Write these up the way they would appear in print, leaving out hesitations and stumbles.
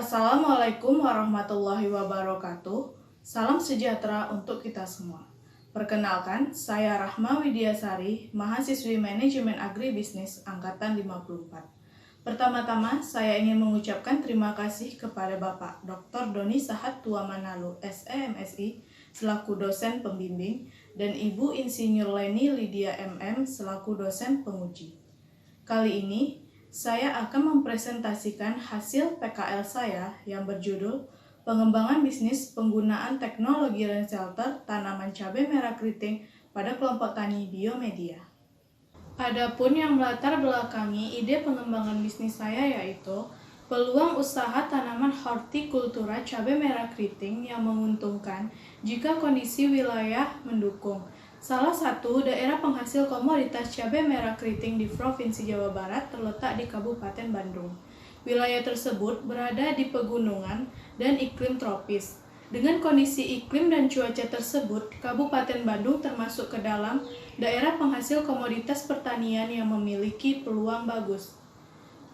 Assalamualaikum warahmatullahi wabarakatuh. Salam sejahtera untuk kita semua. Perkenalkan, saya Rahma Widiasari, mahasiswi Manajemen Agribisnis Angkatan 54. Pertama-tama, saya ingin mengucapkan terima kasih kepada Bapak Dr. Doni Sahat Tuamanalu, SEMSI, selaku dosen pembimbing, dan Ibu Insinyur Leni Lydia MM, selaku dosen penguji. Kali ini, saya akan mempresentasikan hasil PKL saya yang berjudul Pengembangan Bisnis Penggunaan Teknologi Rain Shelter Tanaman Cabai Merah Keriting pada Kelompok Tani Biomedia. Adapun yang melatar belakangi ide pengembangan bisnis saya yaitu peluang usaha tanaman hortikultura cabai merah keriting yang menguntungkan jika kondisi wilayah mendukung. Salah satu daerah penghasil komoditas cabai merah keriting di Provinsi Jawa Barat terletak di Kabupaten Bandung. Wilayah tersebut berada di pegunungan dan iklim tropis. Dengan kondisi iklim dan cuaca tersebut, Kabupaten Bandung termasuk ke dalam daerah penghasil komoditas pertanian yang memiliki peluang bagus.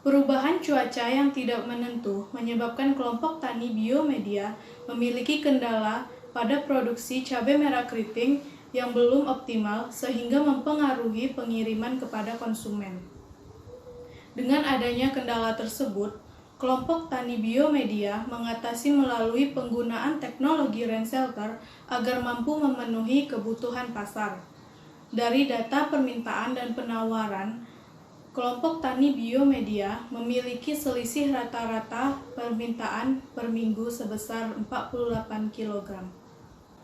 Perubahan cuaca yang tidak menentu menyebabkan kelompok tani Biomedia memiliki kendala pada produksi cabai merah keriting yang belum optimal sehingga mempengaruhi pengiriman kepada konsumen. Dengan adanya kendala tersebut, kelompok tani Biomedia mengatasi melalui penggunaan teknologi rain shelter agar mampu memenuhi kebutuhan pasar. Dari data permintaan dan penawaran, kelompok tani Biomedia memiliki selisih rata-rata permintaan per minggu sebesar 48 kg.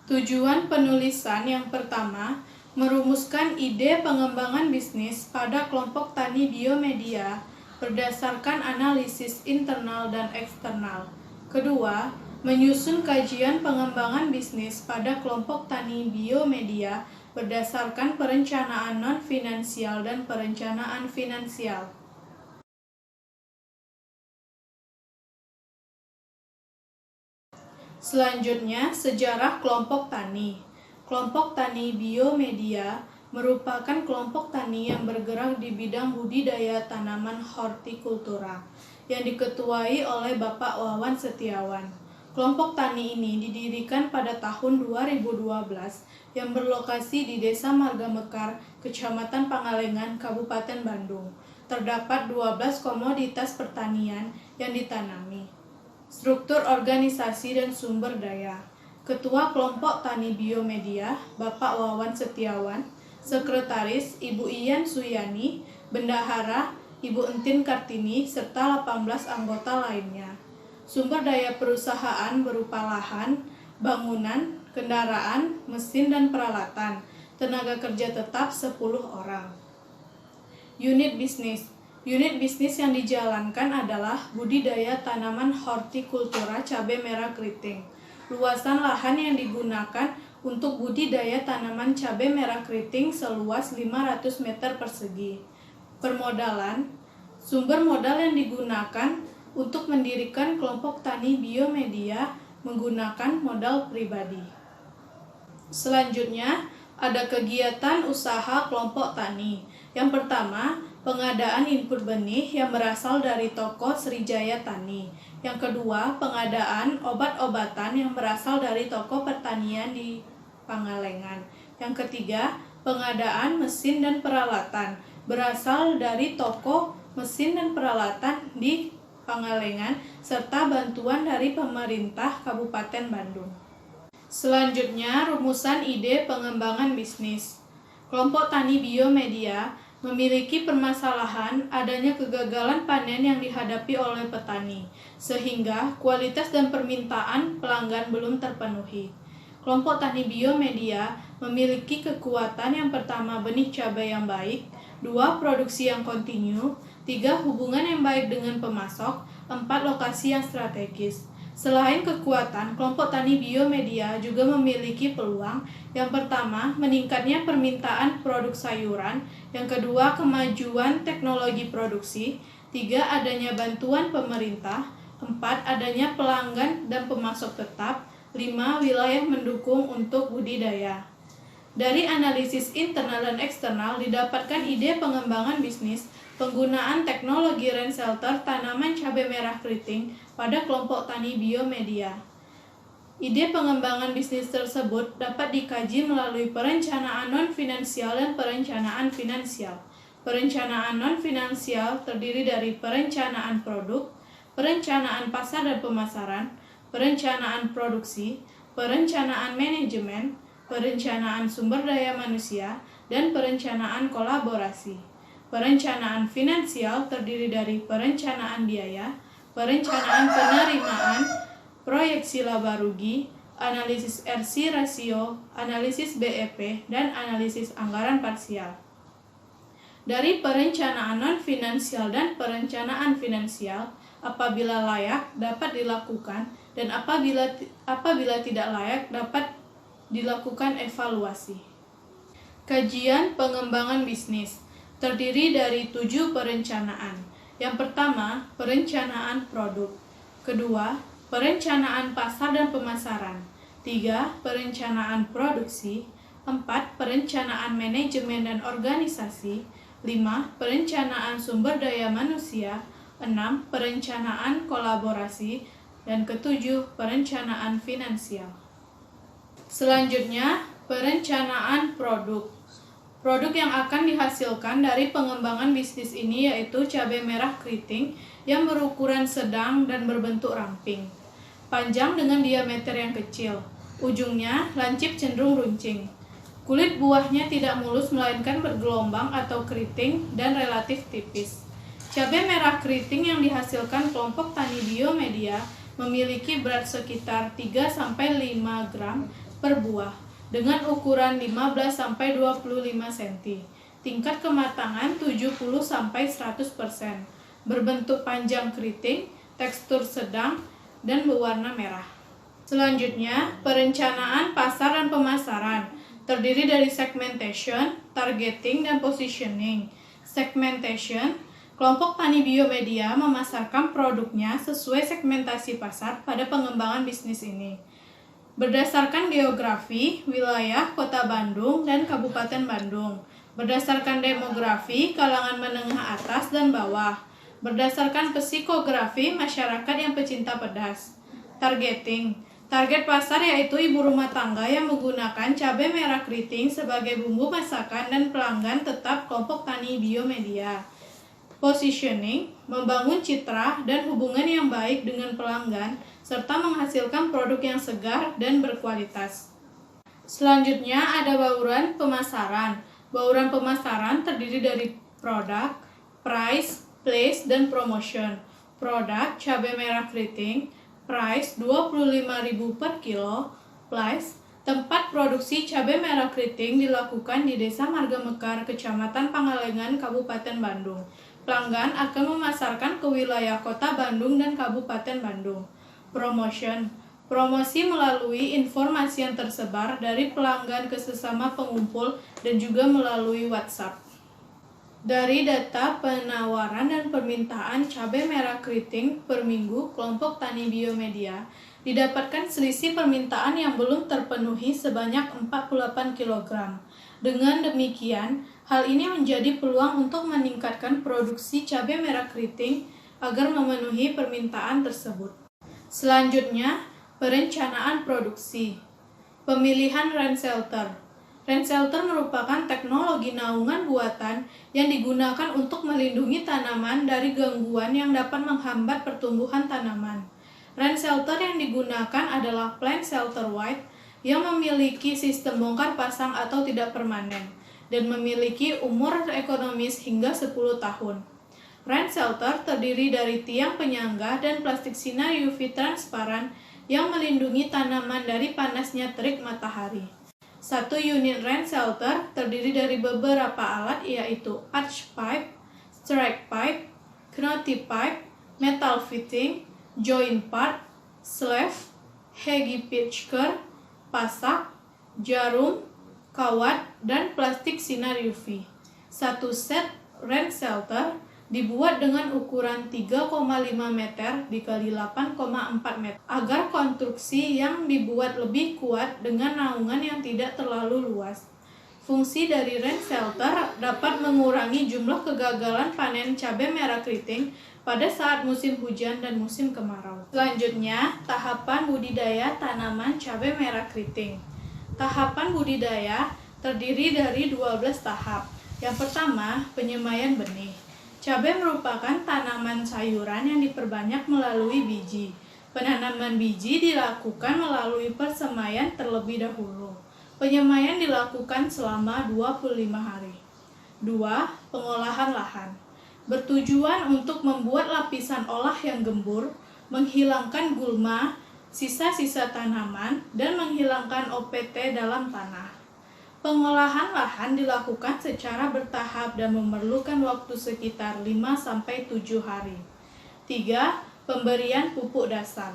Tujuan penulisan yang pertama, merumuskan ide pengembangan bisnis pada kelompok tani Biomedia berdasarkan analisis internal dan eksternal. Kedua, menyusun kajian pengembangan bisnis pada kelompok tani Biomedia berdasarkan perencanaan non-finansial dan perencanaan finansial. Selanjutnya, sejarah kelompok tani. Kelompok tani Biomedia merupakan kelompok tani yang bergerak di bidang budidaya tanaman hortikultura yang diketuai oleh Bapak Wawan Setiawan. Kelompok tani ini didirikan pada tahun 2012 yang berlokasi di Desa Marga Mekar, Kecamatan Pangalengan, Kabupaten Bandung. Terdapat 12 komoditas pertanian yang ditanami. Struktur organisasi dan sumber daya. Ketua Kelompok Tani Biomedia, Bapak Wawan Setiawan. Sekretaris, Ibu Iyan Suyani. Bendahara, Ibu Entin Kartini, serta 18 anggota lainnya. Sumber daya perusahaan berupa lahan, bangunan, kendaraan, mesin dan peralatan. Tenaga kerja tetap 10 orang. Unit bisnis. Unit bisnis yang dijalankan adalah budidaya tanaman hortikultura cabai merah keriting. Luasan lahan yang digunakan untuk budidaya tanaman cabai merah keriting seluas 500 meter persegi. Permodalan. Sumber modal yang digunakan untuk mendirikan kelompok tani Biomedia menggunakan modal pribadi. Selanjutnya, ada kegiatan usaha kelompok tani. Yang pertama, pengadaan input benih yang berasal dari toko Srijaya Tani. Yang kedua, pengadaan obat-obatan yang berasal dari toko pertanian di Pangalengan. Yang ketiga, pengadaan mesin dan peralatan berasal dari toko mesin dan peralatan di Pangalengan serta bantuan dari pemerintah Kabupaten Bandung. Selanjutnya, rumusan ide pengembangan bisnis. Kelompok tani Biomedia memiliki permasalahan adanya kegagalan panen yang dihadapi oleh petani, sehingga kualitas dan permintaan pelanggan belum terpenuhi. Kelompok tani Biomedia memiliki kekuatan yang pertama benih cabai yang baik, 2 produksi yang kontinu, 3 hubungan yang baik dengan pemasok, 4 lokasi yang strategis. Selain kekuatan, kelompok tani Biomedia juga memiliki peluang. Yang pertama, meningkatnya permintaan produk sayuran. Yang kedua, kemajuan teknologi produksi. 3, adanya bantuan pemerintah. 4, adanya pelanggan dan pemasok tetap. 5, wilayah mendukung untuk budidaya. Dari analisis internal dan eksternal didapatkan ide pengembangan bisnis penggunaan teknologi rain shelter tanaman cabai merah keriting pada kelompok tani biomedia. Ide pengembangan bisnis tersebut dapat dikaji melalui perencanaan non-finansial dan perencanaan finansial. Perencanaan non-finansial terdiri dari perencanaan produk, perencanaan pasar dan pemasaran, perencanaan produksi, perencanaan manajemen, perencanaan sumber daya manusia, dan perencanaan kolaborasi. Perencanaan finansial terdiri dari perencanaan biaya, perencanaan penerimaan, proyeksi laba rugi, analisis RC rasio, analisis BEP, dan analisis anggaran parsial. Dari perencanaan non-finansial dan perencanaan finansial, apabila layak dapat dilakukan dan apabila tidak layak dapat dilakukan evaluasi. Kajian pengembangan bisnis terdiri dari 7 perencanaan. Yang pertama, perencanaan produk. Kedua, perencanaan pasar dan pemasaran. 3. Perencanaan produksi. 4. Perencanaan manajemen dan organisasi. 5. Perencanaan sumber daya manusia. 6. Perencanaan kolaborasi. Dan ketujuh, perencanaan finansial. Selanjutnya, perencanaan produk. Produk yang akan dihasilkan dari pengembangan bisnis ini yaitu cabai merah keriting yang berukuran sedang dan berbentuk ramping. Panjang dengan diameter yang kecil. Ujungnya lancip cenderung runcing. Kulit buahnya tidak mulus melainkan bergelombang atau keriting dan relatif tipis. Cabai merah keriting yang dihasilkan kelompok tani biomedia memiliki berat sekitar 3-5 gram per buah dengan ukuran 15-25 cm. Tingkat kematangan 70-100%. Berbentuk panjang keriting, tekstur sedang, dan berwarna merah. Selanjutnya, perencanaan pasar dan pemasaran terdiri dari segmentation, targeting, dan positioning. Segmentation, kelompok tani biomedia memasarkan produknya sesuai segmentasi pasar pada pengembangan bisnis ini. Berdasarkan geografi, wilayah Kota Bandung dan Kabupaten Bandung. Berdasarkan demografi, kalangan menengah atas dan bawah. Berdasarkan psikografi, masyarakat yang pecinta pedas. Targeting, target pasar yaitu ibu rumah tangga yang menggunakan cabai merah keriting sebagai bumbu masakan dan pelanggan tetap kelompok tani biomedia. Positioning, membangun citra dan hubungan yang baik dengan pelanggan, serta menghasilkan produk yang segar dan berkualitas. Selanjutnya ada bauran pemasaran. Bauran pemasaran terdiri dari produk, price, place, dan promotion. Produk, cabai merah keriting, price 25.000 per kilo, place, tempat produksi cabai merah keriting dilakukan di Desa Marga Mekar, Kecamatan Pangalengan, Kabupaten Bandung. Pelanggan akan memasarkan ke wilayah Kota Bandung dan Kabupaten Bandung. Promotion, promosi melalui informasi yang tersebar dari pelanggan ke sesama pengumpul dan juga melalui WhatsApp. Dari data penawaran dan permintaan cabai merah keriting per minggu kelompok tani biomedia, didapatkan selisih permintaan yang belum terpenuhi sebanyak 48 kg. Dengan demikian, hal ini menjadi peluang untuk meningkatkan produksi cabai merah keriting agar memenuhi permintaan tersebut. Selanjutnya, perencanaan produksi. Pemilihan rain shelter. Rain shelter merupakan teknologi naungan buatan yang digunakan untuk melindungi tanaman dari gangguan yang dapat menghambat pertumbuhan tanaman. Rain shelter yang digunakan adalah plant shelter white yang memiliki sistem bongkar pasang atau tidak permanen dan memiliki umur ekonomis hingga 10 tahun. Rain shelter terdiri dari tiang penyangga dan plastik sinar UV transparan yang melindungi tanaman dari panasnya terik matahari. Satu unit rain shelter terdiri dari beberapa alat yaitu arch pipe, strike pipe, knotty pipe, metal fitting, joint part, sleeve, hegi pitchker, pasak, jarum, kawat, dan plastik sinar UV. Satu set rain shelter dibuat dengan ukuran 3,5 meter dikali 8,4 meter agar konstruksi yang dibuat lebih kuat dengan naungan yang tidak terlalu luas. Fungsi dari rain shelter dapat mengurangi jumlah kegagalan panen cabai merah keriting pada saat musim hujan dan musim kemarau. Selanjutnya, tahapan budidaya tanaman cabai merah keriting. Tahapan budidaya terdiri dari 12 tahap. Yang pertama, penyemaian benih. Cabai merupakan tanaman sayuran yang diperbanyak melalui biji. Penanaman biji dilakukan melalui persemaian terlebih dahulu. Penyemaian dilakukan selama 25 hari. 2. Pengolahan lahan. Bertujuan untuk membuat lapisan olah yang gembur, menghilangkan gulma, sisa-sisa tanaman, dan menghilangkan OPT dalam tanah. Pengolahan lahan dilakukan secara bertahap dan memerlukan waktu sekitar 5-7 hari. 3. Pemberian pupuk dasar.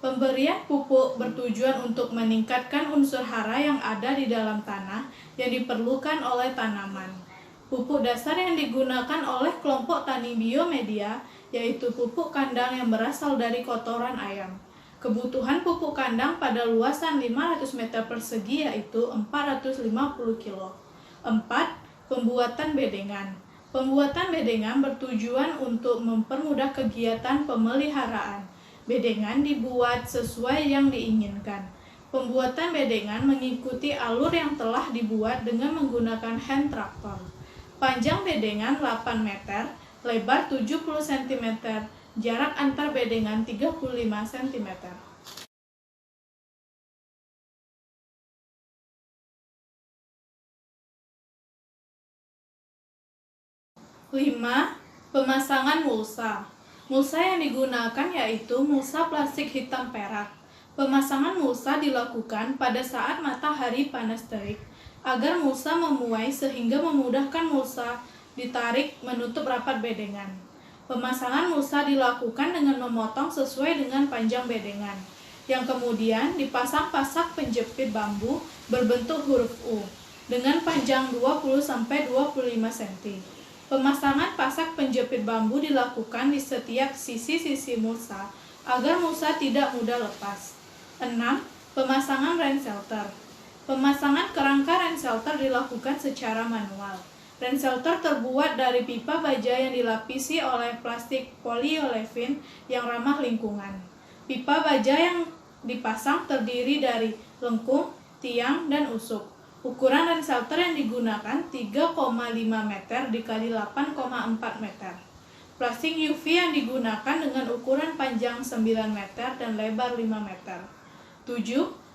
Pemberian pupuk bertujuan untuk meningkatkan unsur hara yang ada di dalam tanah yang diperlukan oleh tanaman. Pupuk dasar yang digunakan oleh kelompok tani biomedia yaitu pupuk kandang yang berasal dari kotoran ayam. Kebutuhan pupuk kandang pada luasan 500 meter persegi yaitu 450 kg. 4. Pembuatan bedengan. Pembuatan bedengan bertujuan untuk mempermudah kegiatan pemeliharaan. Bedengan dibuat sesuai yang diinginkan. Pembuatan bedengan mengikuti alur yang telah dibuat dengan menggunakan hand traktor. Panjang bedengan 8 meter, lebar 70 cm, jarak antar bedengan 35 cm. 5. Pemasangan mulsa. Mulsa yang digunakan yaitu mulsa plastik hitam perak. Pemasangan mulsa dilakukan pada saat matahari panas terik agar mulsa memuai sehingga memudahkan mulsa ditarik menutup rapat bedengan. Pemasangan mulsa dilakukan dengan memotong sesuai dengan panjang bedengan, yang kemudian dipasang pasak penjepit bambu berbentuk huruf U dengan panjang 20-25 cm. Pemasangan pasak penjepit bambu dilakukan di setiap sisi-sisi mulsa agar mulsa tidak mudah lepas. 6. Pemasangan rain shelter. Pemasangan kerangka rain shelter dilakukan secara manual. Rain shelter terbuat dari pipa baja yang dilapisi oleh plastik polyolefin yang ramah lingkungan. Pipa baja yang dipasang terdiri dari lengkung, tiang, dan usuk. Ukuran rain shelter yang digunakan 3,5 meter dikali 8,4 meter. Plastik UV yang digunakan dengan ukuran panjang 9 meter dan lebar 5 meter. 7.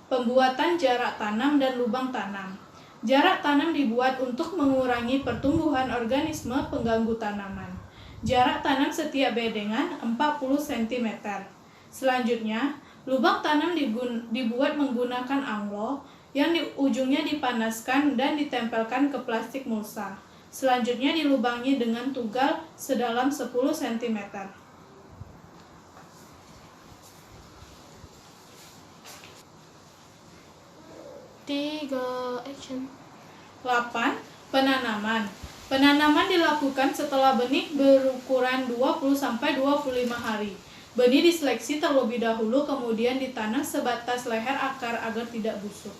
Pembuatan jarak tanam dan lubang tanam. Jarak tanam dibuat untuk mengurangi pertumbuhan organisme pengganggu tanaman. Jarak tanam setiap bedengan 40 cm. Selanjutnya, lubang tanam dibuat menggunakan anglo yang di ujungnya dipanaskan dan ditempelkan ke plastik mulsa. Selanjutnya dilubangi dengan tugal sedalam 10 cm. 8. Penanaman. Penanaman dilakukan setelah benih berukuran 20-25 hari. Benih diseleksi terlebih dahulu kemudian ditanam sebatas leher akar agar tidak busuk.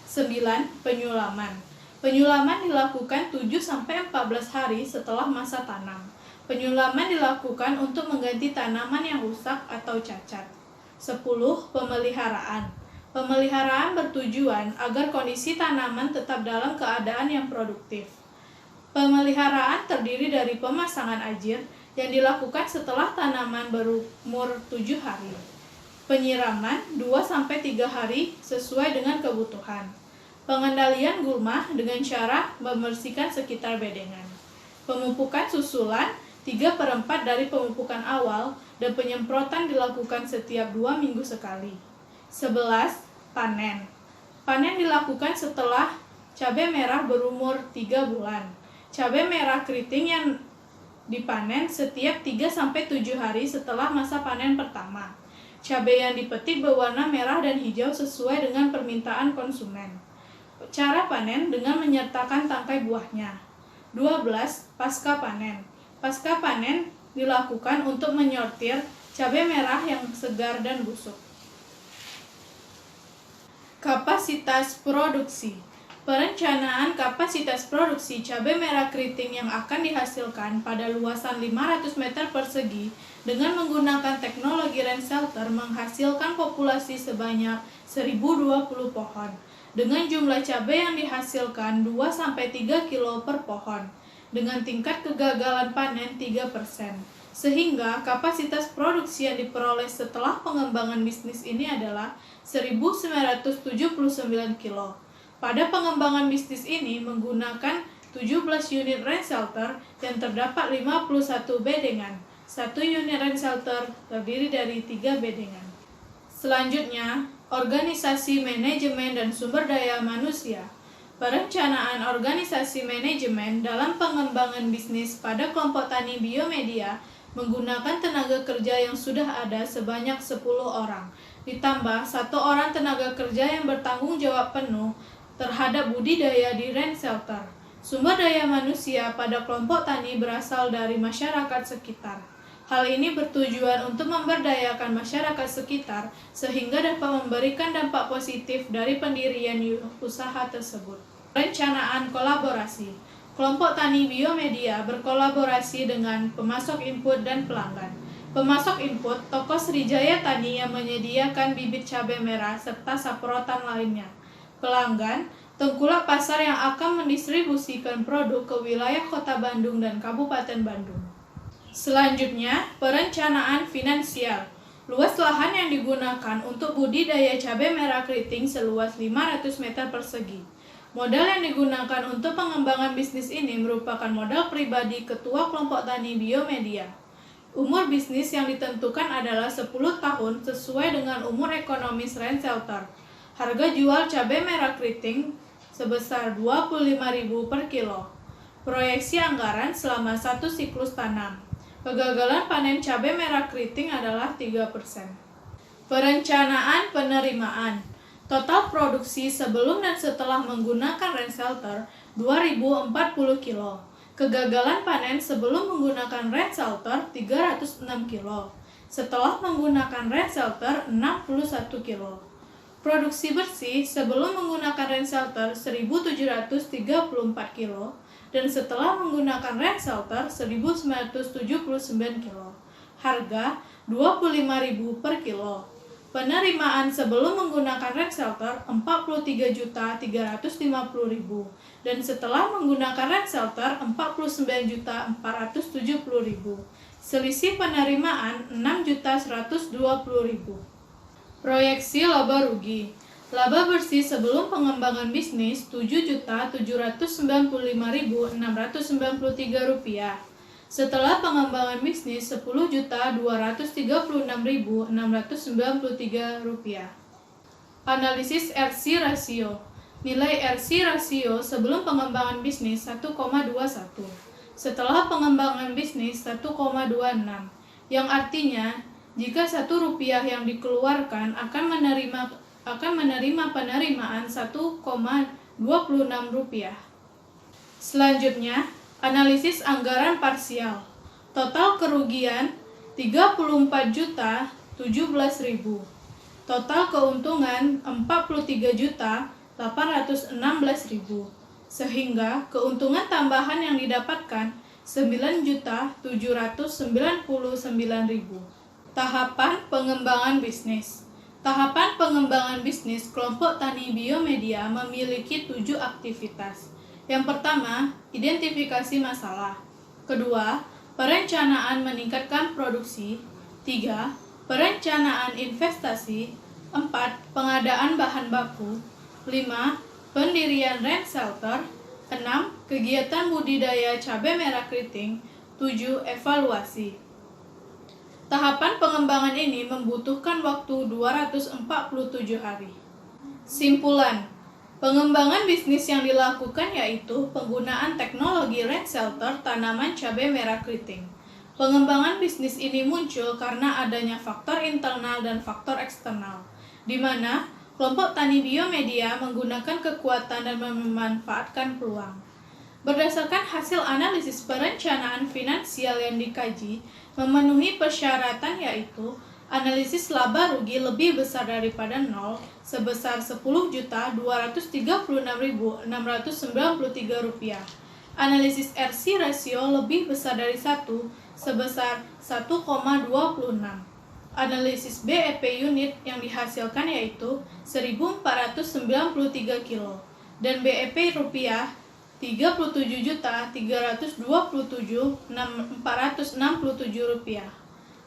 9. Penyulaman. Penyulaman dilakukan 7-14 hari setelah masa tanam. Penyulaman dilakukan untuk mengganti tanaman yang rusak atau cacat. 10. Pemeliharaan. Pemeliharaan bertujuan agar kondisi tanaman tetap dalam keadaan yang produktif. Pemeliharaan terdiri dari pemasangan ajir yang dilakukan setelah tanaman berumur 7 hari. Penyiraman 2-3 hari sesuai dengan kebutuhan. Pengendalian gulma dengan cara membersihkan sekitar bedengan. Pemupukan susulan 3/4 dari pemupukan awal dan penyemprotan dilakukan setiap 2 minggu sekali. 11. Panen. Panen dilakukan setelah cabai merah berumur 3 bulan. Cabai merah keriting yang dipanen setiap 3-7 hari setelah masa panen pertama. Cabai yang dipetik berwarna merah dan hijau sesuai dengan permintaan konsumen. Cara panen dengan menyertakan tangkai buahnya. 12. Pasca panen. Pasca panen dilakukan untuk menyortir cabai merah yang segar dan busuk. Kapasitas produksi. Perencanaan kapasitas produksi cabai merah keriting yang akan dihasilkan pada luasan 500 meter persegi dengan menggunakan teknologi rain shelter menghasilkan populasi sebanyak 1020 pohon dengan jumlah cabai yang dihasilkan 2-3 kilo per pohon dengan tingkat kegagalan panen 3%. Sehingga kapasitas produksi yang diperoleh setelah pengembangan bisnis ini adalah 1979 kilo. Pada pengembangan bisnis ini menggunakan 17 unit rain shelter yang terdapat 51 bedengan. 1 unit rain shelter terdiri dari 3 bedengan. Selanjutnya, organisasi manajemen dan sumber daya manusia. Perencanaan organisasi manajemen dalam pengembangan bisnis pada kelompok tani biomedia menggunakan tenaga kerja yang sudah ada sebanyak 10 orang, ditambah 1 orang tenaga kerja yang bertanggung jawab penuh terhadap budidaya di rain shelter. Sumber daya manusia pada kelompok tani berasal dari masyarakat sekitar. Hal ini bertujuan untuk memberdayakan masyarakat sekitar sehingga dapat memberikan dampak positif dari pendirian usaha tersebut. Perencanaan kolaborasi. Kelompok tani biomedia berkolaborasi dengan pemasok input dan pelanggan. Pemasok input, toko Srijaya Tani yang menyediakan bibit cabai merah serta saprotan lainnya. Pelanggan, tengkulak pasar yang akan mendistribusikan produk ke wilayah Kota Bandung dan Kabupaten Bandung. Selanjutnya, perencanaan finansial. Luas lahan yang digunakan untuk budidaya cabai merah keriting seluas 500 meter persegi. Modal yang digunakan untuk pengembangan bisnis ini merupakan modal pribadi Ketua Kelompok Tani Biomedia. Umur bisnis yang ditentukan adalah 10 tahun sesuai dengan umur ekonomis rain shelter. Harga jual cabai merah keriting sebesar 25.000 per kilo. Proyeksi anggaran selama 1 siklus tanam. Kegagalan panen cabai merah keriting adalah 3%. Perencanaan penerimaan. Total produksi sebelum dan setelah menggunakan rain shelter 2040 kilo. Kegagalan panen sebelum menggunakan rain shelter 306 kilo. Setelah menggunakan rain shelter 61 kilo. Produksi bersih sebelum menggunakan rain shelter 1.734 kilo dan setelah menggunakan rain shelter 1.979 kilo. Harga 25.000 per kilo. Penerimaan sebelum menggunakan rain shelter 43.350.000 dan setelah menggunakan rain shelter 49.470.000. Selisih penerimaan 6.120.000. Proyeksi laba rugi. Laba bersih sebelum pengembangan bisnis Rp7.795.693. Setelah pengembangan bisnis Rp10.236.693. Analisis RC rasio. Nilai RC rasio sebelum pengembangan bisnis 1,21. Setelah pengembangan bisnis 1,26. Yang artinya jika Rp1 yang dikeluarkan akan menerima penerimaan Rp1,26. Selanjutnya, analisis anggaran parsial. Total kerugian Rp34.017.000. Total keuntungan Rp43.816.000. Sehingga keuntungan tambahan yang didapatkan Rp9.799.000. Tahapan pengembangan bisnis. Tahapan pengembangan bisnis kelompok tani biomedia memiliki 7 aktivitas. Yang pertama, identifikasi masalah. Kedua, perencanaan meningkatkan produksi. 3. Perencanaan investasi. 4. Pengadaan bahan baku. 5. Pendirian rain shelter. 6. Kegiatan budidaya cabai merah keriting. 7. Evaluasi. Tahapan pengembangan ini membutuhkan waktu 247 hari. Simpulan, pengembangan bisnis yang dilakukan yaitu penggunaan teknologi rain shelter tanaman cabai merah keriting. Pengembangan bisnis ini muncul karena adanya faktor internal dan faktor eksternal, di mana kelompok tani biomedia menggunakan kekuatan dan memanfaatkan peluang. Berdasarkan hasil analisis perencanaan finansial yang dikaji, memenuhi persyaratan yaitu Analisis laba rugi lebih besar daripada 0 sebesar Rp10.236.693. Analisis RC rasio lebih besar dari 1 sebesar 1,26. Analisis BEP unit yang dihasilkan yaitu 1.493 kilo dan BEP rupiah 37.327.467 rupiah.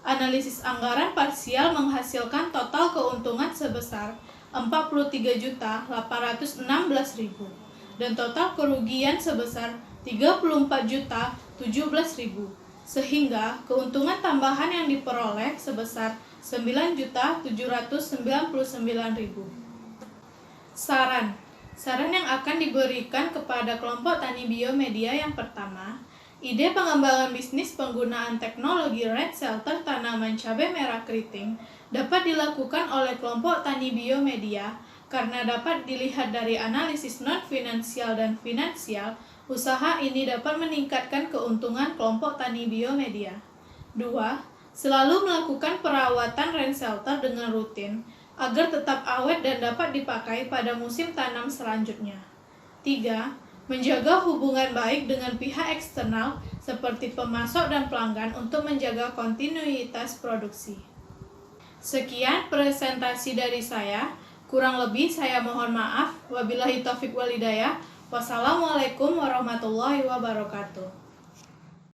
Analisis anggaran parsial menghasilkan total keuntungan sebesar 43.816.000 dan total kerugian sebesar 34.017.000, sehingga keuntungan tambahan yang diperoleh sebesar 9.799.000. Saran yang akan diberikan kepada kelompok tani biomedia yang pertama, ide pengembangan bisnis penggunaan teknologi red shelter tanaman cabai merah keriting dapat dilakukan oleh kelompok tani biomedia karena dapat dilihat dari analisis non-finansial dan finansial, usaha ini dapat meningkatkan keuntungan kelompok tani biomedia. 2. Selalu melakukan perawatan red shelter dengan rutin agar tetap awet dan dapat dipakai pada musim tanam selanjutnya. 3. Menjaga hubungan baik dengan pihak eksternal seperti pemasok dan pelanggan untuk menjaga kontinuitas produksi. Sekian presentasi dari saya. Kurang lebih saya mohon maaf. Wabillahi taufiq wal hidayah. Wassalamualaikum warahmatullahi wabarakatuh.